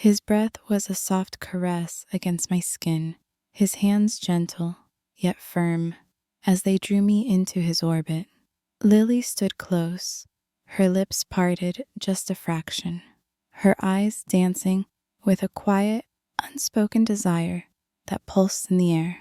His breath was a soft caress against my skin, his hands gentle, yet firm, as they drew me into his orbit. Lily stood close, her lips parted just a fraction, her eyes dancing with a quiet, unspoken desire that pulsed in the air.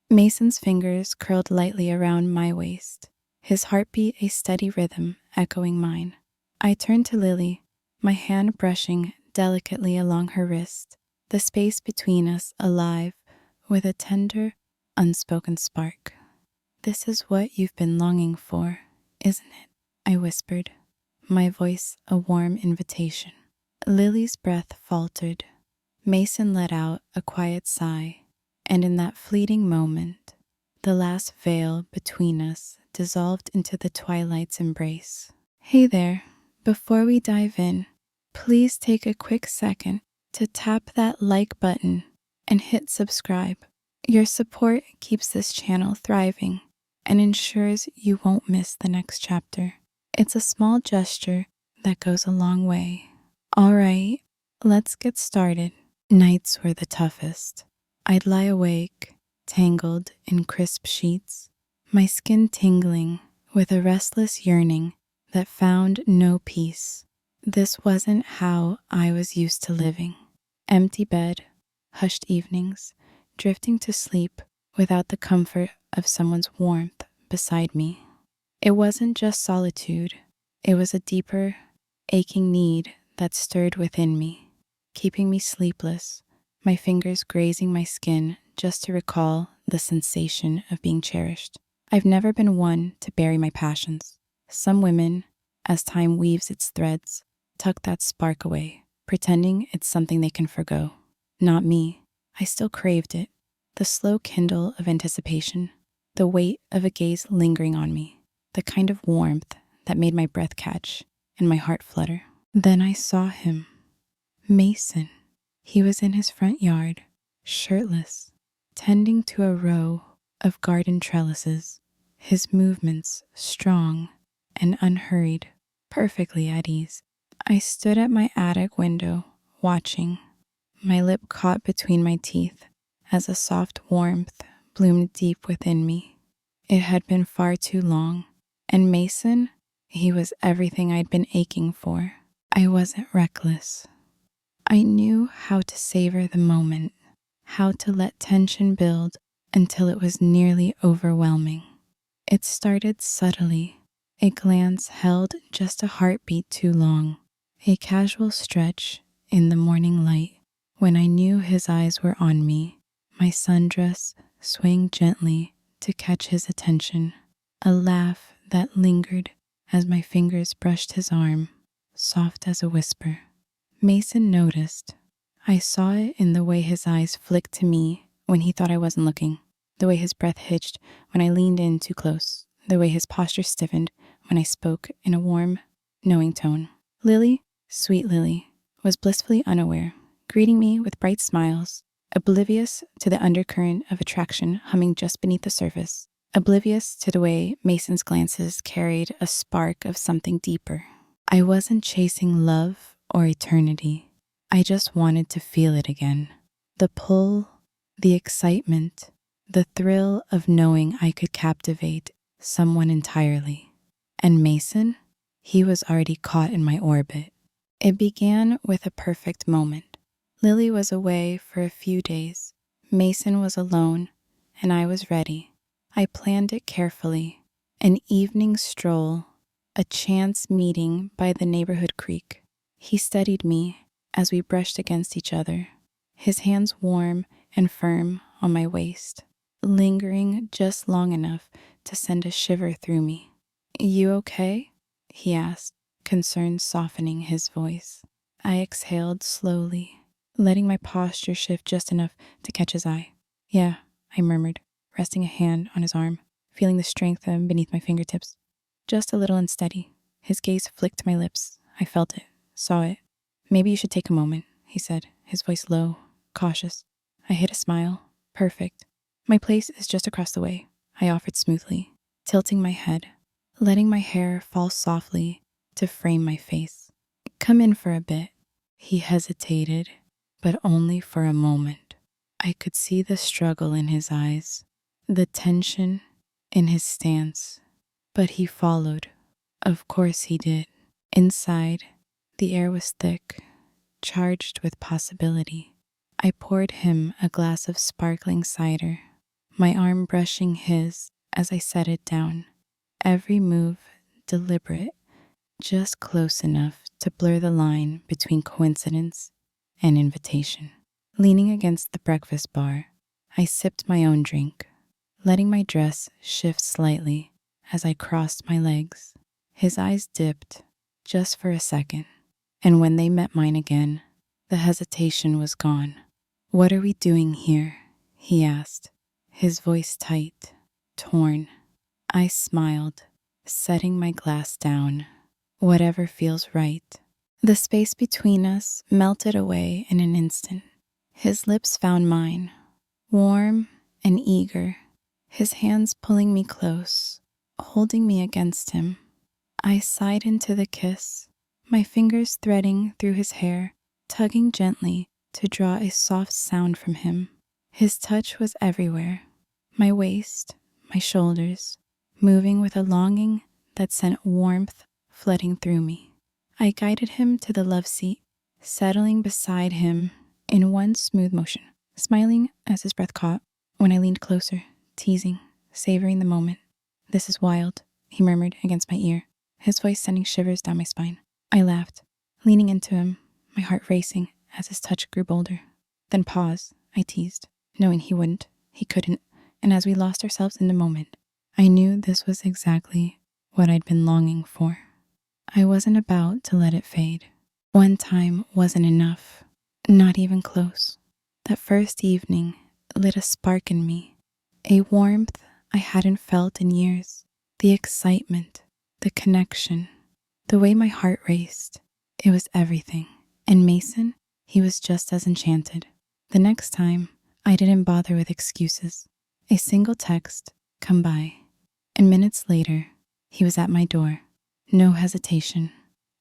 Mason's fingers curled lightly around my waist, his heartbeat a steady rhythm echoing mine. I turned to Lily, my hand brushing delicately along her wrist, the space between us alive with a tender, unspoken spark. "This is what you've been longing for, isn't it?" I whispered, my voice a warm invitation. Lily's breath faltered. Mason let out a quiet sigh, and in that fleeting moment, the last veil between us dissolved into the twilight's embrace. Hey there, before we dive in, please take a quick second to tap that like button and hit subscribe. Your support keeps this channel thriving and ensures you won't miss the next chapter. It's a small gesture that goes a long way. All right, let's get started. Nights were the toughest. I'd lie awake, tangled in crisp sheets, my skin tingling with a restless yearning that found no peace. This wasn't how I was used to living. Empty bed, hushed evenings, drifting to sleep without the comfort of someone's warmth beside me. It wasn't just solitude, it was a deeper, aching need that stirred within me, keeping me sleepless, my fingers grazing my skin just to recall the sensation of being cherished. I've never been one to bury my passions. Some women, as time weaves its threads, tuck that spark away, pretending it's something they can forgo. Not me. I still craved it. The slow kindle of anticipation, the weight of a gaze lingering on me, the kind of warmth that made my breath catch and my heart flutter. Then I saw him. Mason. He was in his front yard, shirtless, tending to a row of garden trellises, his movements strong and unhurried, perfectly at ease. I stood at my attic window, watching, my lip caught between my teeth as a soft warmth bloomed deep within me. It had been far too long, and Mason, he was everything I'd been aching for. I wasn't reckless. I knew how to savor the moment, how to let tension build until it was nearly overwhelming. It started subtly, a glance held just a heartbeat too long, a casual stretch in the morning light when I knew his eyes were on me, my sundress swaying gently to catch his attention, a laugh that lingered as my fingers brushed his arm, soft as a whisper. Mason noticed. I saw it in the way his eyes flicked to me when he thought I wasn't looking, the way his breath hitched when I leaned in too close, the way his posture stiffened when I spoke in a warm, knowing tone. Lily, sweet Lily, was blissfully unaware, greeting me with bright smiles, oblivious to the undercurrent of attraction humming just beneath the surface, oblivious to the way Mason's glances carried a spark of something deeper. I wasn't chasing love or eternity. I just wanted to feel it again. The pull, the excitement, the thrill of knowing I could captivate someone entirely. And Mason, he was already caught in my orbit. It began with a perfect moment. Lily was away for a few days. Mason was alone, and I was ready. I planned it carefully. An evening stroll, a chance meeting by the neighborhood creek. He studied me as we brushed against each other, his hands warm and firm on my waist, lingering just long enough to send a shiver through me. "You okay?" he asked, concern softening his voice. I exhaled slowly, letting my posture shift just enough to catch his eye. "Yeah," I murmured, resting a hand on his arm, feeling the strength beneath my fingertips. "Just a little unsteady." His gaze flicked my lips. I felt it, saw it. "Maybe you should take a moment," he said, his voice low, cautious. I hid a smile. "Perfect. My place is just across the way," I offered smoothly, tilting my head, letting my hair fall softly to frame my face. "Come in for a bit." He hesitated, but only for a moment. I could see the struggle in his eyes, the tension in his stance, but he followed. Of course he did. Inside, the air was thick, charged with possibility. I poured him a glass of sparkling cider, my arm brushing his as I set it down, every move deliberate, just close enough to blur the line between coincidence and invitation. Leaning against the breakfast bar, I sipped my own drink, letting my dress shift slightly as I crossed my legs. His eyes dipped just for a second, and when they met mine again, the hesitation was gone. "What are we doing here?" he asked, his voice tight, torn. I smiled, setting my glass down. "Whatever feels right." The space between us melted away in an instant. His lips found mine, warm and eager, his hands pulling me close, holding me against him. I sighed into the kiss, my fingers threading through his hair, tugging gently to draw a soft sound from him. His touch was everywhere, my waist, my shoulders, moving with a longing that sent warmth flooding through me. I guided him to the love seat, settling beside him in one smooth motion, smiling as his breath caught when I leaned closer, teasing, savoring the moment. "This is wild," he murmured against my ear, his voice sending shivers down my spine. I laughed, leaning into him, my heart racing as his touch grew bolder. "Then pause," I teased, knowing he wouldn't, he couldn't, and as we lost ourselves in the moment, I knew this was exactly what I'd been longing for. I wasn't about to let it fade. One time wasn't enough, not even close. That first evening lit a spark in me, a warmth I hadn't felt in years. The excitement, the connection, the way my heart raced. It was everything. And Mason, he was just as enchanted. The next time, I didn't bother with excuses. A single text, "Come by." And minutes later, he was at my door. No hesitation,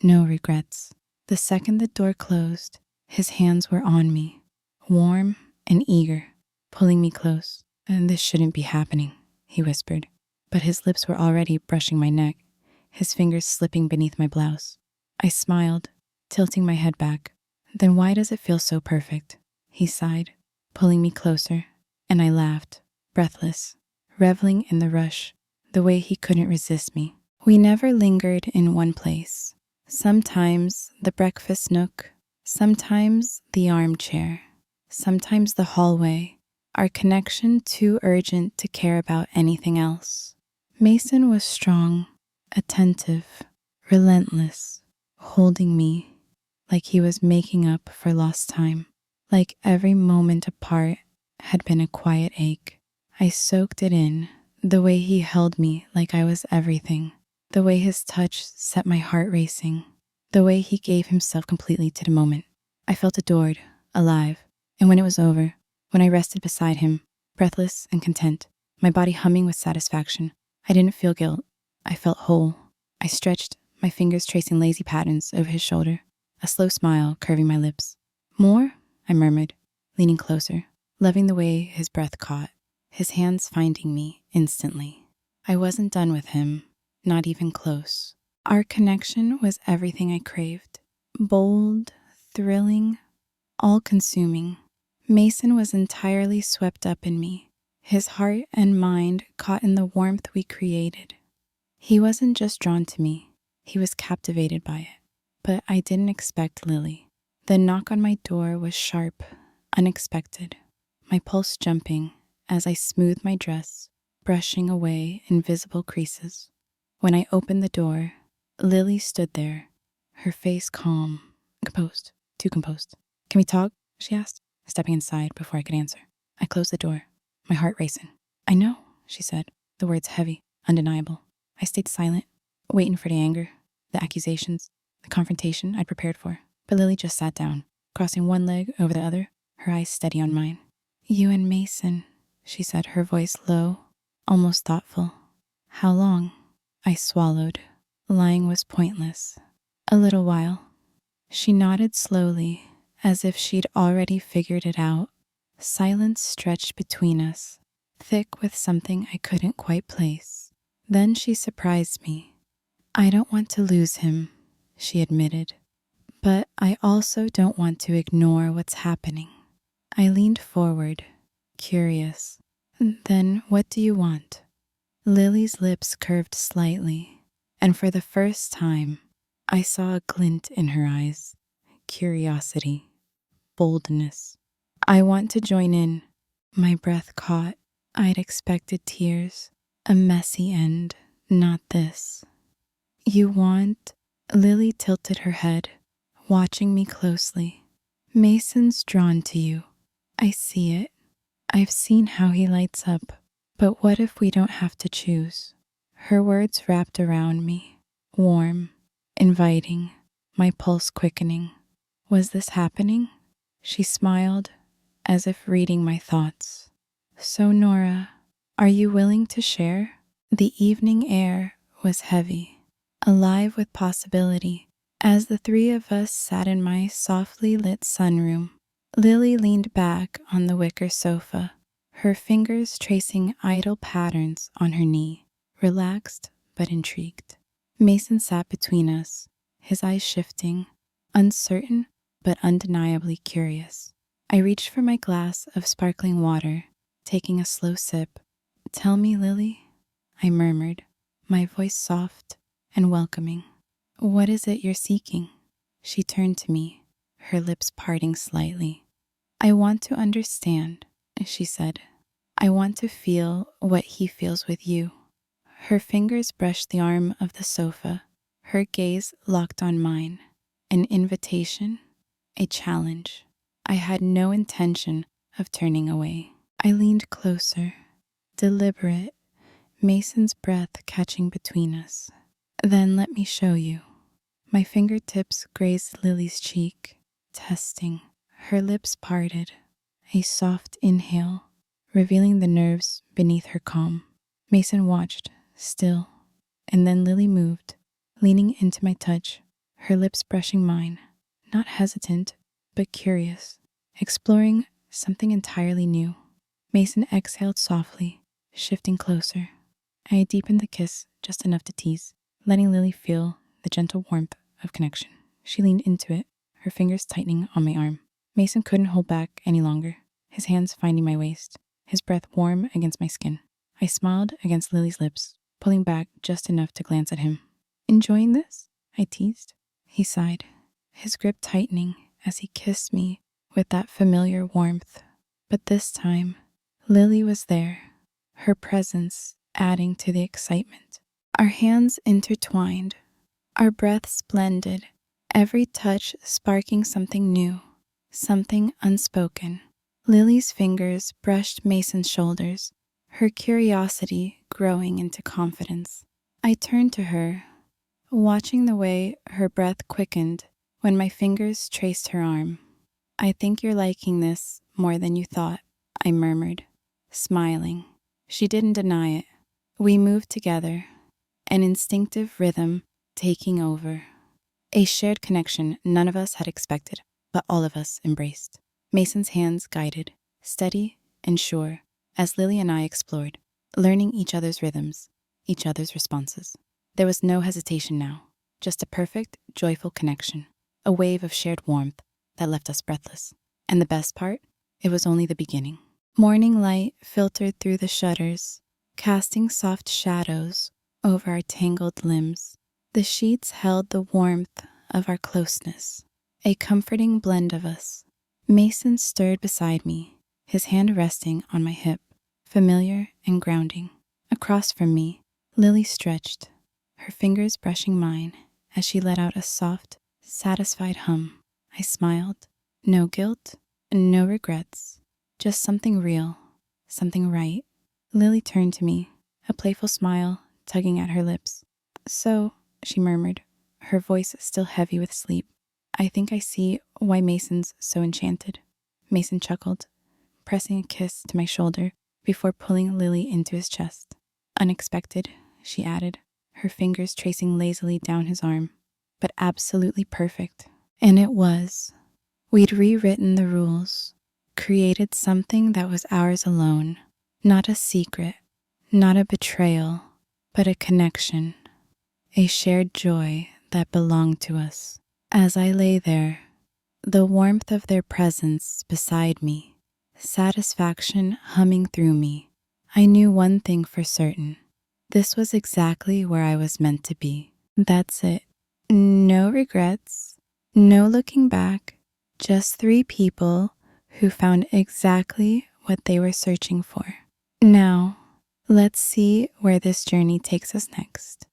no regrets. The second the door closed, his hands were on me, warm and eager, pulling me close. "And this shouldn't be happening," he whispered. But his lips were already brushing my neck, his fingers slipping beneath my blouse. I smiled, tilting my head back. "Then why does it feel so perfect?" He sighed, pulling me closer, and I laughed, breathless, reveling in the rush, the way he couldn't resist me. We never lingered in one place. Sometimes the breakfast nook, sometimes the armchair, sometimes the hallway, our connection too urgent to care about anything else. Mason was strong, attentive, relentless, holding me like he was making up for lost time, like every moment apart had been a quiet ache. I soaked it in, the way he held me like I was everything, the way his touch set my heart racing, the way he gave himself completely to the moment. I felt adored, alive, and when it was over, when I rested beside him, breathless and content, my body humming with satisfaction, I didn't feel guilt. I felt whole. I stretched, my fingers tracing lazy patterns over his shoulder, a slow smile curving my lips. "More?" I murmured, leaning closer, loving the way his breath caught, his hands finding me instantly. I wasn't done with him, not even close. Our connection was everything I craved. Bold, thrilling, all-consuming. Mason was entirely swept up in me, his heart and mind caught in the warmth we created. He wasn't just drawn to me, he was captivated by it. But I didn't expect Lily. The knock on my door was sharp, unexpected, my pulse jumping as I smoothed my dress, brushing away invisible creases. When I opened the door, Lily stood there, her face calm, composed, too composed. "Can we talk?" she asked, stepping inside before I could answer. I closed the door, my heart racing. "I know," she said, the words heavy, undeniable. I stayed silent, waiting for the anger, the accusations, the confrontation I'd prepared for. But Lily just sat down, crossing one leg over the other, her eyes steady on mine. "You and Mason," she said, her voice low, almost thoughtful. "How long?" I swallowed. Lying was pointless. "A little while." She nodded slowly as if she'd already figured it out. Silence stretched between us, thick with something I couldn't quite place. Then she surprised me. "I don't want to lose him," she admitted, "but I also don't want to ignore what's happening." I leaned forward, curious. "Then what do you want?" Lily's lips curved slightly, and for the first time, I saw a glint in her eyes. Curiosity, boldness. "I want to join in." My breath caught. I'd expected tears. A messy end, not this. "You want?" Lily tilted her head, watching me closely. "Mason's drawn to you. I see it. I've seen how he lights up. But what if we don't have to choose?" Her words wrapped around me, warm, inviting, my pulse quickening. Was this happening? She smiled, as if reading my thoughts. "So, Nora, are you willing to share?" The evening air was heavy, alive with possibility. As the three of us sat in my softly lit sunroom, Lily leaned back on the wicker sofa, her fingers tracing idle patterns on her knee, relaxed but intrigued. Mason sat between us, his eyes shifting, uncertain but undeniably curious. I reached for my glass of sparkling water, taking a slow sip. "Tell me, Lily," I murmured, my voice soft and welcoming. "What is it you're seeking?" She turned to me, her lips parting slightly. "I want to understand," she said. "I want to feel what he feels with you." Her fingers brushed the arm of the sofa, her gaze locked on mine. An invitation, a challenge. I had no intention of turning away. I leaned closer, deliberate, Mason's breath catching between us. "Then let me show you." My fingertips grazed Lily's cheek, testing. Her lips parted, a soft inhale, revealing the nerves beneath her calm. Mason watched, still, and then Lily moved, leaning into my touch, her lips brushing mine, not hesitant, but curious, exploring something entirely new. Mason exhaled softly, shifting closer. I deepened the kiss just enough to tease, letting Lily feel the gentle warmth of connection. She leaned into it, her fingers tightening on my arm. Mason couldn't hold back any longer, his hands finding my waist, his breath warm against my skin. I smiled against Lily's lips, pulling back just enough to glance at him. "Enjoying this?" I teased. He sighed, his grip tightening as he kissed me with that familiar warmth. But this time, Lily was there, her presence adding to the excitement. Our hands intertwined, our breaths blended, every touch sparking something new, something unspoken. Lily's fingers brushed Mason's shoulders, her curiosity growing into confidence. I turned to her, watching the way her breath quickened when my fingers traced her arm. "I think you're liking this more than you thought," I murmured, smiling. She didn't deny it. We moved together, an instinctive rhythm taking over. A shared connection none of us had expected, but all of us embraced. Mason's hands guided, steady and sure, as Lily and I explored, learning each other's rhythms, each other's responses. There was no hesitation now, just a perfect, joyful connection, a wave of shared warmth that left us breathless. And the best part? It was only the beginning. Morning light filtered through the shutters, casting soft shadows over our tangled limbs. The sheets held the warmth of our closeness, a comforting blend of us. Mason stirred beside me, his hand resting on my hip, familiar and grounding. Across from me, Lily stretched, her fingers brushing mine as she let out a soft, satisfied hum. I smiled. No guilt, no regrets, just something real, something right. Lily turned to me, a playful smile tugging at her lips. "So," she murmured, her voice still heavy with sleep, "I think I see why Mason's so enchanted." Mason chuckled, pressing a kiss to my shoulder before pulling Lily into his chest. "Unexpected," she added, her fingers tracing lazily down his arm, "but absolutely perfect." And it was. We'd rewritten the rules, created something that was ours alone, not a secret, not a betrayal, but a connection, a shared joy that belonged to us. As I lay there, the warmth of their presence beside me, satisfaction humming through me, I knew one thing for certain. This was exactly where I was meant to be. That's it. No regrets, no looking back, just three people who found exactly what they were searching for. Now, let's see where this journey takes us next.